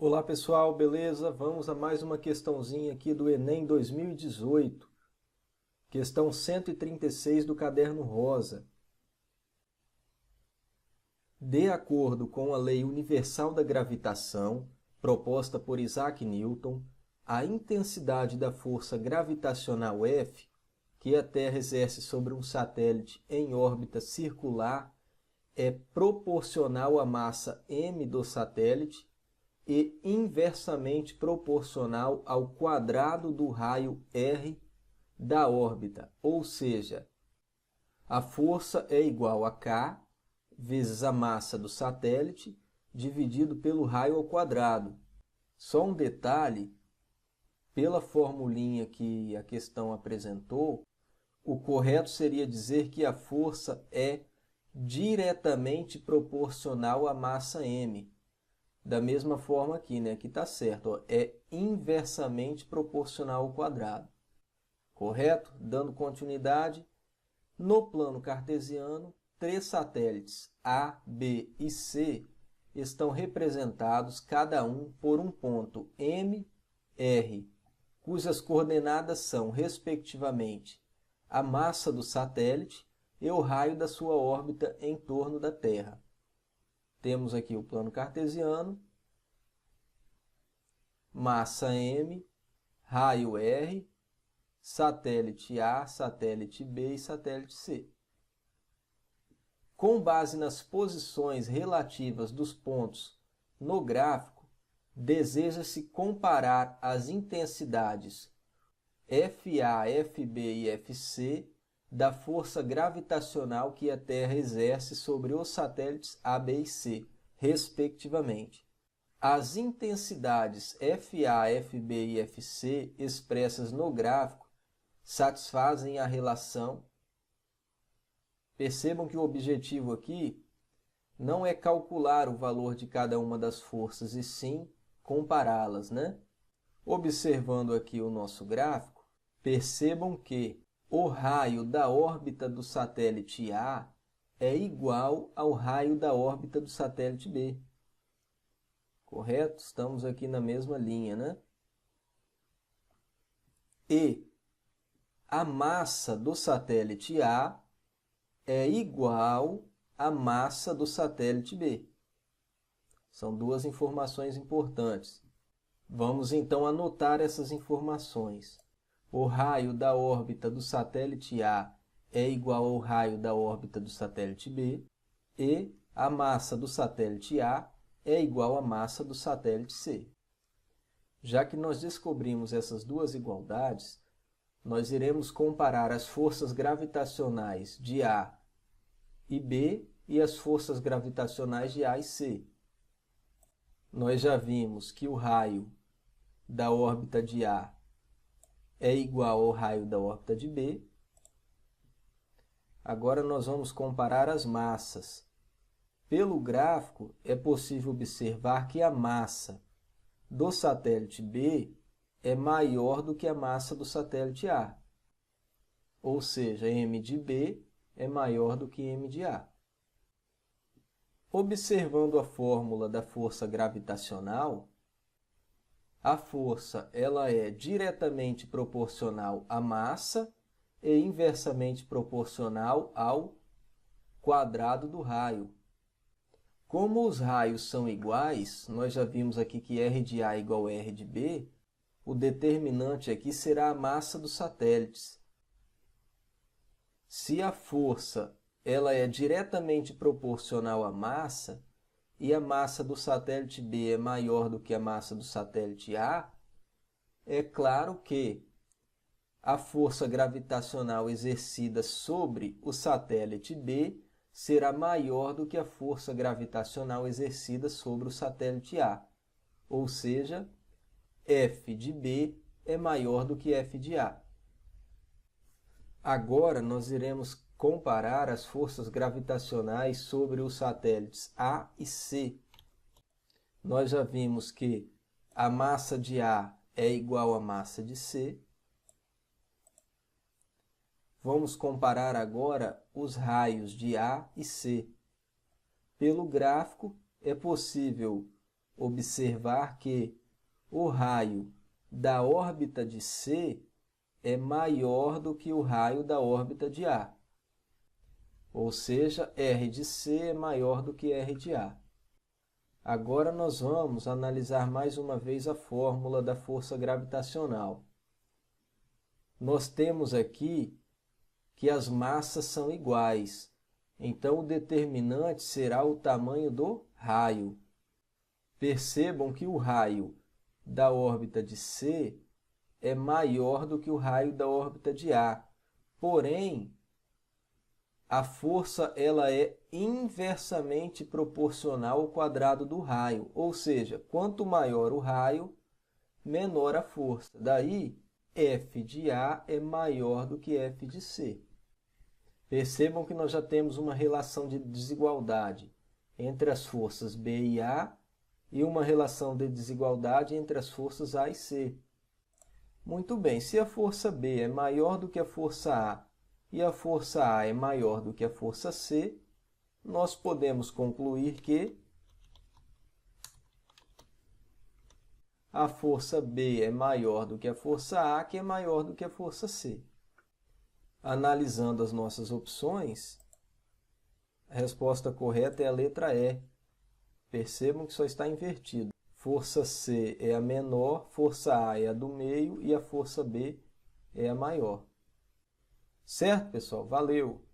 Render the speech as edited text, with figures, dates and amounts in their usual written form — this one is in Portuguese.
Olá pessoal, beleza? Vamos a mais uma questãozinha aqui do Enem 2018. Questão 136 do caderno rosa. De acordo com a lei universal da gravitação, proposta por Isaac Newton, a intensidade da força gravitacional F, que a Terra exerce sobre um satélite em órbita circular, é proporcional à massa m do satélite e inversamente proporcional ao quadrado do raio r da órbita, ou seja, a força é igual a K vezes a massa do satélite dividido pelo raio ao quadrado. Só um detalhe, pela formulinha que a questão apresentou, o correto seria dizer que a força é diretamente proporcional à massa m. Da mesma forma aqui, né? Aqui está certo, ó, é inversamente proporcional ao quadrado. Correto? Dando continuidade, no plano cartesiano, três satélites A, B e C estão representados cada um por um ponto M, R, cujas coordenadas são, respectivamente, a massa do satélite e o raio da sua órbita em torno da Terra. Temos aqui o plano cartesiano, massa M, raio R, satélite A, satélite B e satélite C. Com base nas posições relativas dos pontos no gráfico, deseja-se comparar as intensidades FA, FB e FC da força gravitacional que a Terra exerce sobre os satélites A, B e C, respectivamente. As intensidades FA, FB e FC expressas no gráfico satisfazem a relação. Percebam que o objetivo aqui não é calcular o valor de cada uma das forças, e sim compará-las, né? Observando aqui o nosso gráfico, percebam que o raio da órbita do satélite A é igual ao raio da órbita do satélite B. Correto? Estamos aqui na mesma linha, né? E a massa do satélite A é igual à massa do satélite B. São duas informações importantes. Vamos então anotar essas informações. O raio da órbita do satélite A é igual ao raio da órbita do satélite B e a massa do satélite A é igual à massa do satélite C. Já que nós descobrimos essas duas igualdades, nós iremos comparar as forças gravitacionais de A e B e as forças gravitacionais de A e C. Nós já vimos que o raio da órbita de A é igual ao raio da órbita de B. Agora nós vamos comparar as massas. Pelo gráfico, é possível observar que a massa do satélite B é maior do que a massa do satélite A. Ou seja, m de B é maior do que m de A. Observando a fórmula da força gravitacional, a força ela é diretamente proporcional à massa e inversamente proporcional ao quadrado do raio. Como os raios são iguais, nós já vimos aqui que R de A é igual a R de B, o determinante aqui será a massa dos satélites. Se a força ela é diretamente proporcional à massa, e a massa do satélite B é maior do que a massa do satélite A, é claro que a força gravitacional exercida sobre o satélite B será maior do que a força gravitacional exercida sobre o satélite A. Ou seja, F de B é maior do que F de A. Agora nós iremos comparar as forças gravitacionais sobre os satélites A e C. Nós já vimos que a massa de A é igual à massa de C. Vamos comparar agora os raios de A e C. Pelo gráfico, é possível observar que o raio da órbita de C é maior do que o raio da órbita de A. Ou seja, R de C é maior do que R de A. Agora nós vamos analisar mais uma vez a fórmula da força gravitacional. Nós temos aqui que as massas são iguais, então o determinante será o tamanho do raio. Percebam que o raio da órbita de C é maior do que o raio da órbita de A. Porém, a força ela é inversamente proporcional ao quadrado do raio. Ou seja, quanto maior o raio, menor a força. Daí, F de A é maior do que F de C. Percebam que nós já temos uma relação de desigualdade entre as forças B e A e uma relação de desigualdade entre as forças A e C. Muito bem, se a força B é maior do que a força A e a força A é maior do que a força C, nós podemos concluir que a força B é maior do que a força A, que é maior do que a força C. Analisando as nossas opções, a resposta correta é a letra E. Percebam que só está invertido. Força C é a menor, força A é a do meio e a força B é a maior. Certo, pessoal? Valeu!